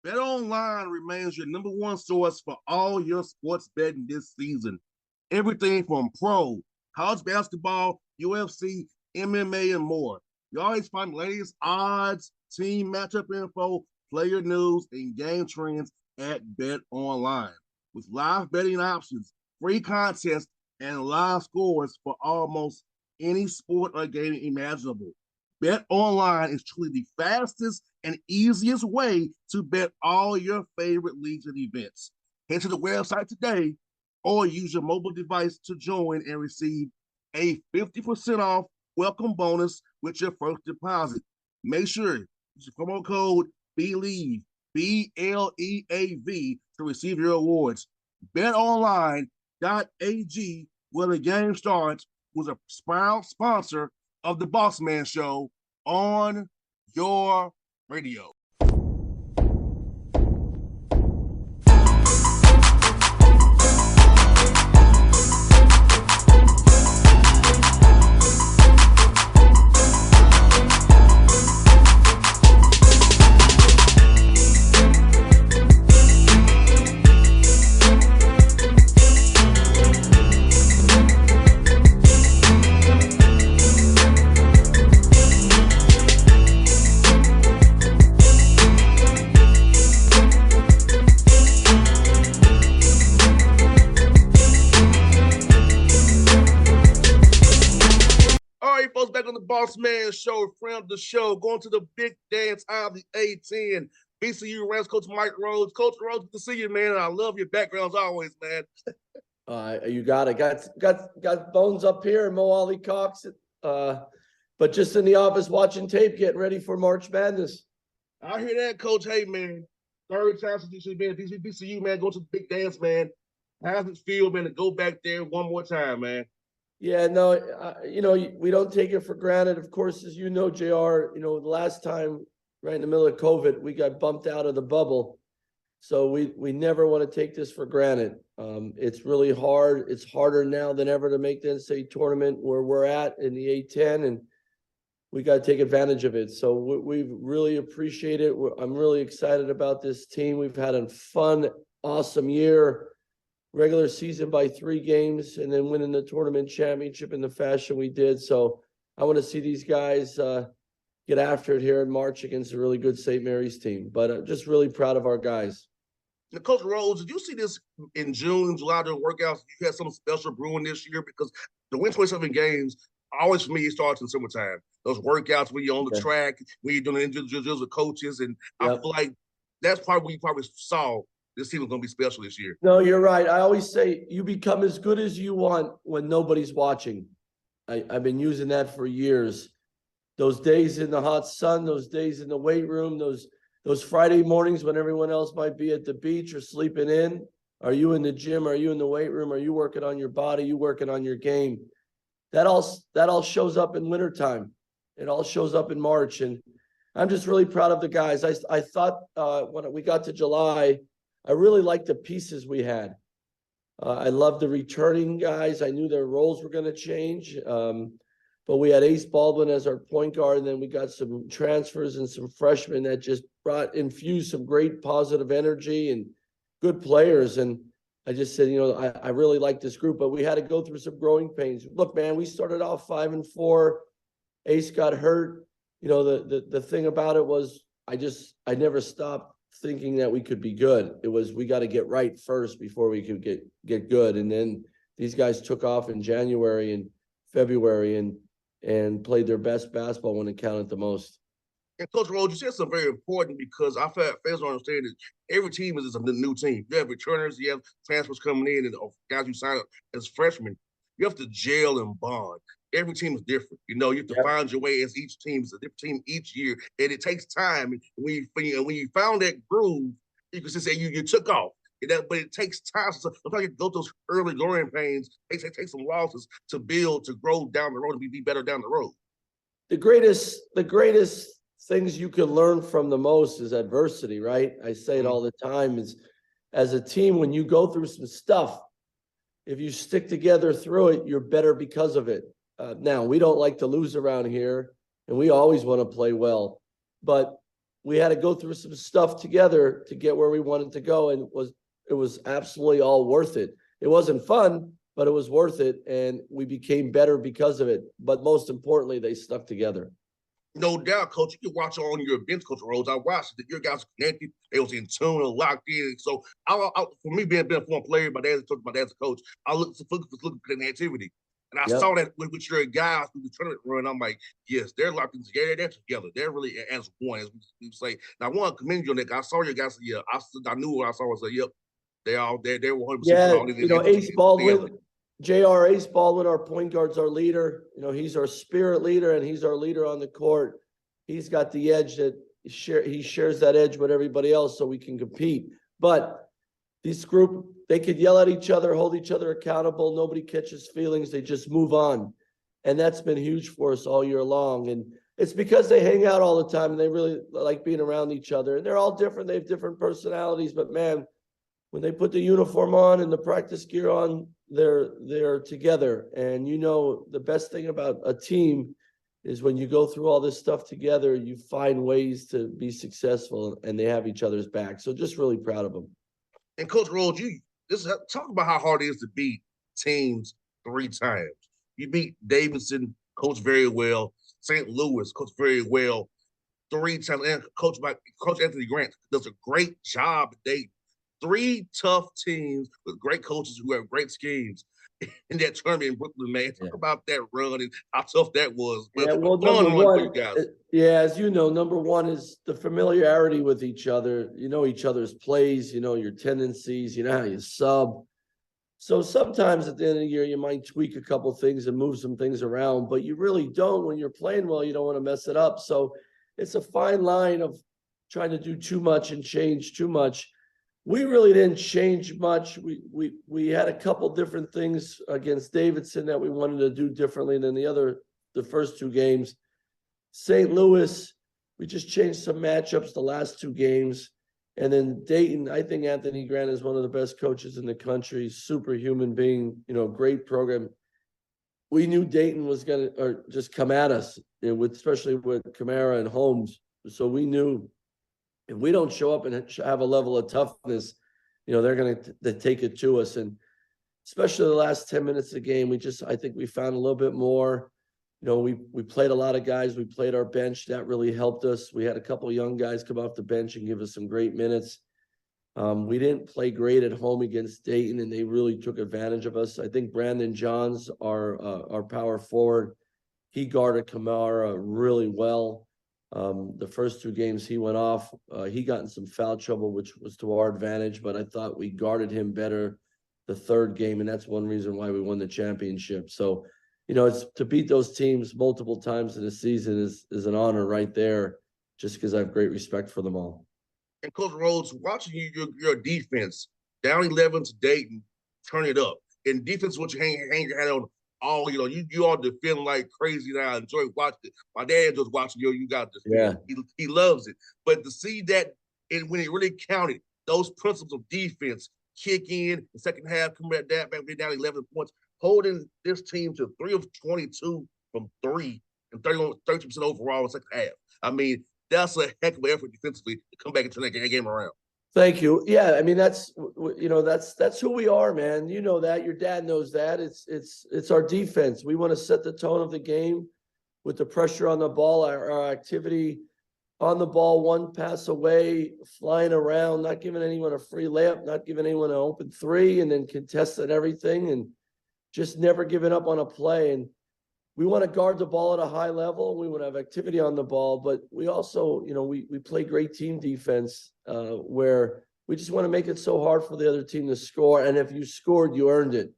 BetOnline remains your number one source for all your sports betting this season. Everything from pro, college basketball, UFC, MMA, and more. You always find the latest odds, team matchup info, player news, and game trends at BetOnline. With live betting options, free contests, and live scores for almost any sport or game imaginable. Bet Online is truly the fastest and easiest way to bet all your favorite leagues and events. Head to the website today or use your mobile device to join and receive a 50% off welcome bonus with your first deposit. Make sure you use the promo code BLEAV, BLEAV, to receive your rewards. BetOnline.ag, where the game starts, was a proud sponsor of the Bossman Show on your radio. Folks, back on the Bossman Show, friend of the show, going to the big dance out of the A10. BCU Rams coach Mike Rhoades. Coach Rhoades, good to see you, man. I love your backgrounds always, man. You got it. Got bones up here in Mo Ali Cox, but just in the office watching tape, getting ready for March Madness. I hear that, Coach. Hey, man, third time since you should be at BCU, man. Go to the big dance, man. How's it feel, man, to go back there one more time, man? Yeah, no, we don't take it for granted. Of course, as you know, JR, the last time right in the middle of COVID, we got bumped out of the bubble. So we never want to take this for granted. It's really hard. It's harder now than ever to make the NCAA tournament where we're at in the A10, and we got to take advantage of it. So we really appreciate it. I'm really excited about this team. We've had a fun, awesome year. Regular season by 3 games and then winning the tournament championship in the fashion we did. So I want to see these guys get after it here in March against a really good St. Mary's team. But I'm just really proud of our guys. Now, Coach Rhoades, did you see this in June, July during workouts? You had something special brewing this year because the win 27 games, always for me, it starts in summertime. Those workouts when you're on the track, when you're doing individuals with coaches. And I feel like that's part where you probably saw this team is going to be special this year. No, you're right. I always say you become as good as you want when nobody's watching. I've been using that for years. Those days in the hot sun, those days in the weight room, those Friday mornings when everyone else might be at the beach or sleeping in. Are you in the gym? Are you in the weight room? Are you working on your body? Are you working on your game? That all shows up in wintertime. It all shows up in March. And I'm just really proud of the guys. I thought when we got to July, I really liked the pieces we had. I love the returning guys. I knew their roles were going to change. But we had Ace Baldwin as our point guard, and then we got some transfers and some freshmen that just infused some great positive energy and good players. And I just said, I really like this group, but we had to go through some growing pains. Look, man, we started off 5-4. Ace got hurt. The thing about it was I never stopped thinking that we could be good. It was, we got to get right first before we could get good. And then these guys took off in January and February and played their best basketball when it counted the most. And Coach Rhoades, you said something very important because I fans don't understand that every team is a new team. You have returners, you have transfers coming in, and guys you sign up as freshmen. You have to gel and bond. Every team is different. You have to find your way as each team is a different team each year, and it takes time. And when you found that groove, you can just say you took off. But it takes time. So sometimes you go through those early growing pains. It takes some losses to build, to grow down the road, and be better down the road. The greatest things you can learn from the most is adversity, right? I say it all the time. Is as a team, when you go through some stuff, if you stick together through it, you're better because of it. Now, we don't like to lose around here, and we always want to play well. But we had to go through some stuff together to get where we wanted to go, and it was absolutely all worth it. It wasn't fun, but it was worth it, and we became better because of it. But most importantly, they stuck together. No doubt, Coach. You can watch on your bench, Coach Rhoades. I watched it. Your guys connected. They was in tune and locked in. So, for me being a former player, my dad's a coach. I look for connectivity. And I saw that with your guys through the tournament run. I'm like, yes, they're locked in together. They're together. They're really as one, as we say. And I want to commend you on that. I saw your guys. Yeah, I knew what I saw. I said, yep, they all they were 100%. Yeah, Ace Baldwin, JR Ace Baldwin, our point guard's our leader. He's our spirit leader, and he's our leader on the court. He's got the edge that he shares that edge with everybody else, so we can compete. But this group, they could yell at each other, hold each other accountable. Nobody catches feelings. They just move on. And that's been huge for us all year long. And it's because they hang out all the time and they really like being around each other. And they're all different. They have different personalities. But, man, when they put the uniform on and the practice gear on, they're together. And the best thing about a team is when you go through all this stuff together, you find ways to be successful, and they have each other's back. So just really proud of them. And Coach Rhoades, talk about how hard it is to beat teams 3 times. You beat Davidson, coached very well. St. Louis, coached very well 3 times. And Coach Anthony Grant does a great job at Dayton. 3 tough teams with great coaches who have great schemes in that tournament in Brooklyn, man. Talk about that run and how tough that was. But number one, as you know, number one is the familiarity with each other. You know each other's plays, your tendencies, how you sub. So sometimes at the end of the year, you might tweak a couple things and move some things around, but you really don't. When you're playing well, you don't want to mess it up. So it's a fine line of trying to do too much and change too much. We really didn't change much. We had a couple different things against Davidson that we wanted to do differently than the first 2 games. St. Louis, we just changed some matchups the last 2 games. And then Dayton, I think Anthony Grant is one of the best coaches in the country, superhuman being, great program. We knew Dayton was going to just come at us, especially with Kamara and Holmes. So we knew if we don't show up and have a level of toughness, they're going to take it to us. And especially the last 10 minutes of the game, I think we found a little bit more. We played a lot of guys. We played our bench. That really helped us. We had a couple of young guys come off the bench and give us some great minutes. We didn't play great at home against Dayton, and they really took advantage of us. I think Brandon Johns, our power forward, he guarded Kamara really well. The first 2 games he went off, he got in some foul trouble, which was to our advantage, but I thought we guarded him better the 3rd game, and that's one reason why we won the championship. So, it's to beat those teams multiple times in a season is an honor right there, just because I have great respect for them all. And Coach Rhoades, watching your defense, down 11 to Dayton, turn it up. And defense, what you hang your hat on all, you all defend like crazy, and I enjoy watching it. My dad just watching you got to defend. Yeah. He loves it. But to see that, and when it really counted, those principles of defense kick in the second half, come back down 11 points, holding this team to 3 of 22 from 3 and 30% overall in the second half. I mean, that's a heck of an effort defensively to come back and turn that game around. Thank you. Yeah, I mean that's who we are, man. You know that. Your dad knows that. It's our defense. We want to set the tone of the game with the pressure on the ball, our activity on the ball, 1 pass away, flying around, not giving anyone a free layup, not giving anyone an open 3, and then contesting everything, and just never giving up on a play. And we want to guard the ball at a high level. We want to have activity on the ball, but we also, we play great team defense where we just want to make it so hard for the other team to score. And if you scored, you earned it.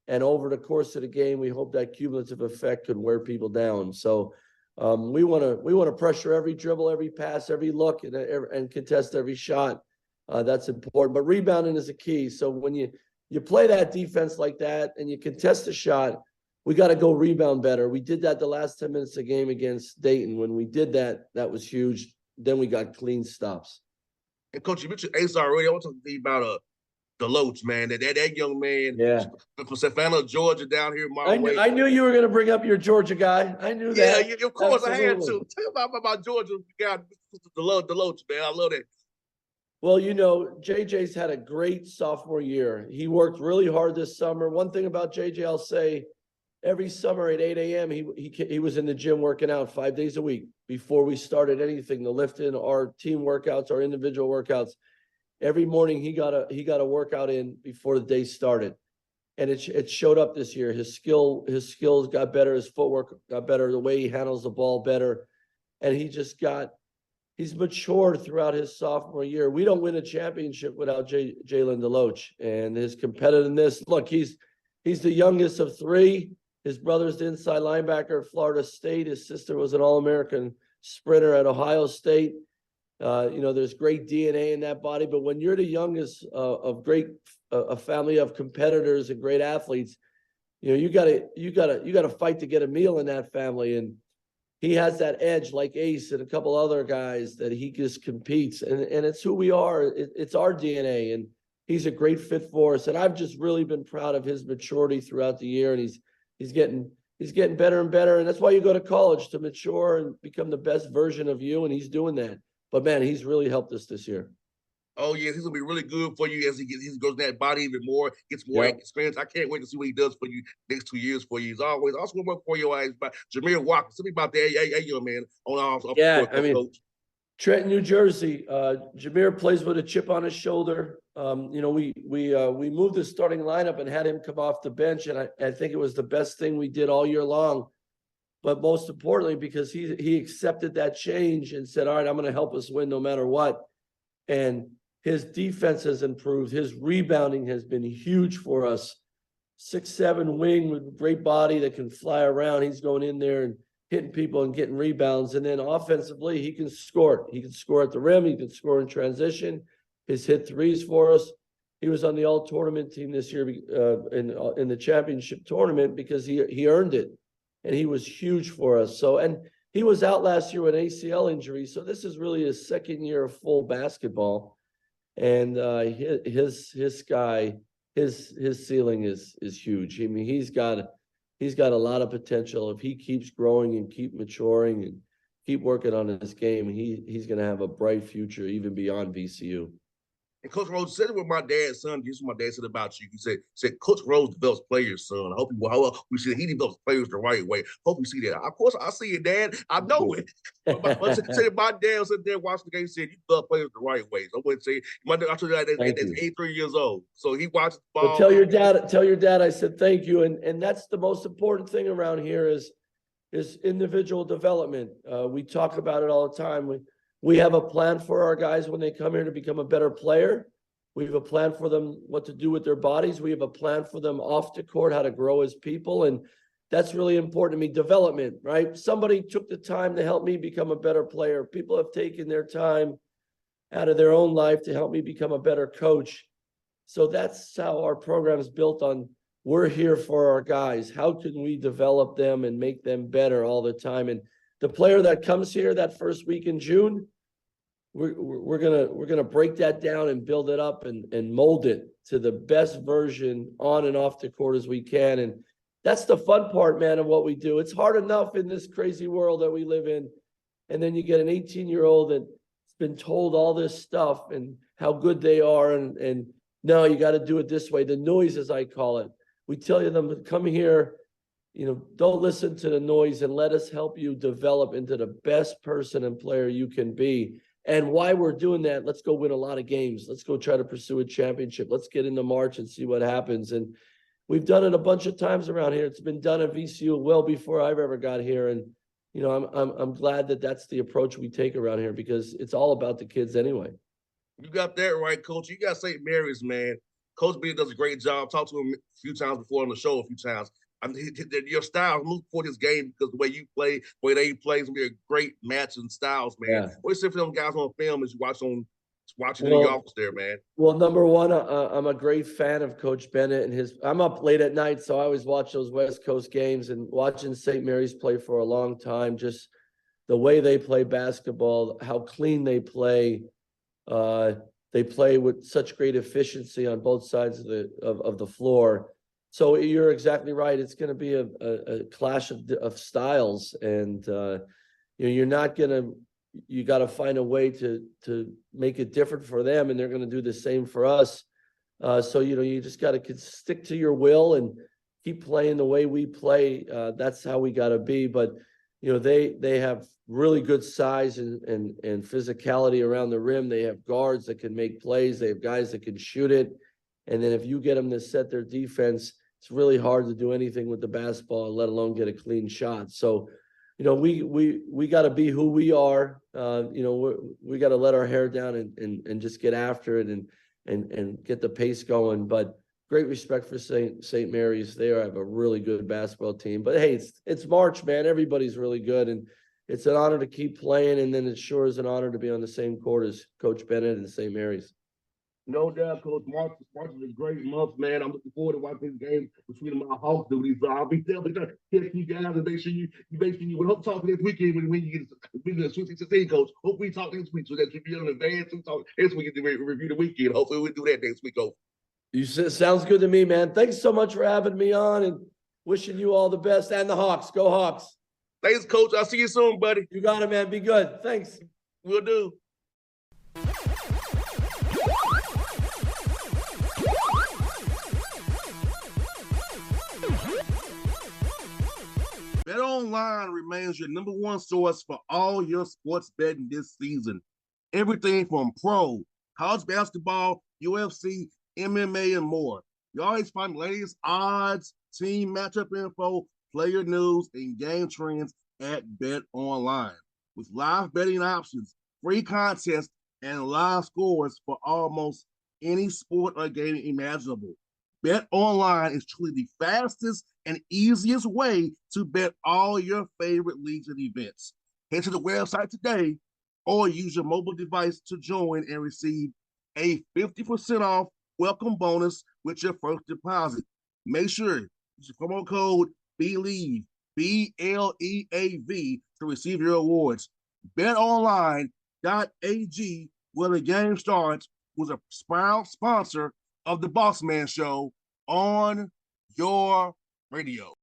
And over the course of the game, we hope that cumulative effect could wear people down. So we want to pressure every dribble, every pass, every look, and contest every shot. That's important. But rebounding is a key. So when you play that defense like that and you contest a shot, we got to go rebound better. We did that the last 10 minutes of the game against Dayton. When we did that, that was huge. Then we got clean stops. And Coach, you mentioned Ace already. I want to talk to you about Deloach, man. That young man Yeah. from Savannah, Georgia, down here my way. I knew you were going to bring up your Georgia guy. I knew that. Yeah, of course I had Absolutely. to. Tell about Georgia guy, Deloach, man. I love that. Well, you know, JJ's had a great sophomore year. He worked really hard this summer. One thing about JJ, I'll say, every summer at 8 a.m., he was in the gym working out 5 days a week before we started anything, the lifting, our team workouts, our individual workouts. Every morning he got a workout in before the day started. And it showed up this year. His skills got better, his footwork got better, the way he handles the ball better. And he's matured throughout his sophomore year. We don't win a championship without Jalen Deloach and his competitiveness. Look, he's the youngest of three. His brother's the inside linebacker at Florida State. His sister was an All-American sprinter at Ohio State. There's great DNA in that body, but when you're the youngest of a family of competitors and great athletes, you gotta fight to get a meal in that family. And he has that edge like Ace and a couple other guys that he just competes, and it's who we are. It's our DNA, and he's a great fit for us. And I've just really been proud of his maturity throughout the year, and he's getting better and better. And that's why you go to college, to mature and become the best version of you. And he's doing that. But man, he's really helped us this year. Oh yeah, he's gonna be really good for you as he goes in that body even more, gets more experience. I can't wait to see what he does for you next 2 years for you. He's always also one more for your eyes. But Jameer Walker, tell me about that. Yeah, young man on off Yeah, court, coach. Trenton, New Jersey. Jameer plays with a chip on his shoulder. We moved the starting lineup and had him come off the bench, and I think it was the best thing we did all year long. But most importantly, because he accepted that change and said, all right, I'm going to help us win no matter what. And his defense has improved. His rebounding has been huge for us. 6'7" wing with great body that can fly around. He's going in there and hitting people and getting rebounds. And then offensively, he can score. He can score at the rim. He can score in transition. He's hit threes for us. He was on the all-tournament team this year in the championship tournament because he earned it. And he was huge for us. And he was out last year with an ACL injury. So this is really his second year of full basketball. And his ceiling is huge. I mean, he's got a lot of potential. If he keeps growing and keep maturing and keep working on his game, he's going to have a bright future even beyond VCU. And Coach Rhoades said it with my dad's son. This is what my dad said about you. He said Coach Rhoades develops players, son. I hope we see that he develops players the right way. Hope we see that. Of course, I see it, Dad. I know it. But my dad said there watching the game, said you develop players the right way. So I wouldn't say I told you that that's 83 years old. So he watches the ball. Well, tell your dad I said thank you. And that's the most important thing around here is individual development. We talk about it all the time. We have a plan for our guys when they come here to become a better player. We have a plan for them what to do with their bodies. We have a plan for them off the court, how to grow as people. And that's really important to me. Development, right? Somebody took the time to help me become a better player. People have taken their time out of their own life to help me become a better coach. So that's how our program is built on. We're here for our guys. How can we develop them and make them better all the time? And the player that comes here that first week in June, we're gonna break that down and build it up and mold it to the best version on and off the court as we can. And that's the fun part, man, of what we do. It's hard enough in this crazy world that we live in, and then you get an 18-year-old that's been told all this stuff and how good they are, and no, you got to do it this way. The noise, as I call it. We tell them to come here. Don't listen to the noise and let us help you develop into the best person and player you can be. And why we're doing that, let's go win a lot of games. Let's go try to pursue a championship. Let's get into March and see what happens. And we've done it a bunch of times around here. It's been done at VCU well before I've ever got here. And, I'm glad that that's the approach we take around here because it's all about the kids anyway. You got that right, Coach. You got St. Mary's, man. Coach B does a great job. Talked to him a few times before on the show a few times. Your style, I'm looking for this game because the way you play, the way they play, is gonna be a great match in styles, man. Yeah. What do you say for them guys on film as you watching in the office there, man? Well, number one, I'm a great fan of Coach Bennett and I'm up late at night, so I always watch those West Coast games and watching St. Mary's play for a long time. Just the way they play basketball, how clean they play. They play with such great efficiency on both sides of the floor. So you're exactly right. It's going to be a clash of styles, and you're not going to. You got to find a way to make it different for them, and they're going to do the same for us. So you just got to stick to your will and keep playing the way we play. That's how we got to be. But they have really good size and physicality around the rim. They have guards that can make plays. They have guys that can shoot it. And then if you get them to set their defense, it's really hard to do anything with the basketball, let alone get a clean shot. So, we got to be who we are. We got to let our hair down and just get after it and get the pace going. But great respect for St. Mary's. They have a really good basketball team. But hey, it's March, man. Everybody's really good, and it's an honor to keep playing. And then it sure is an honor to be on the same court as Coach Bennett and St. Mary's. No doubt, Coach. March is a great month, man. I'm looking forward to watching this game between my Hawks duties. So I'll be definitely gonna hit you guys and make sure you we hope to talk next weekend when you get the Sweet 16, Coach. Hope we talk next week so that you be in advance and talk next week to review the weekend. Hopefully we'll do that next week, Coach. Sounds good to me, man. Thanks so much for having me on and wishing you all the best. And the Hawks. Go Hawks. Thanks, Coach. I'll see you soon, buddy. You got it, man. Be good. Thanks. Will do. BetOnline remains your number one source for all your sports betting this season. Everything from pro, college basketball, UFC, MMA, and more. You always find the latest odds, team matchup info, player news, and game trends at BetOnline. With live betting options, free contests, and live scores for almost any sport or game imaginable. BetOnline is truly the fastest and easiest way to bet all your favorite leagues and events. Head to the website today or use your mobile device to join and receive a 50% off welcome bonus with your first deposit. Make sure you use the promo code BLEAV, BLEAV, to receive your rewards. BetOnline.ag, where the game starts, was a proud sponsor of the Bossman Show on your radio.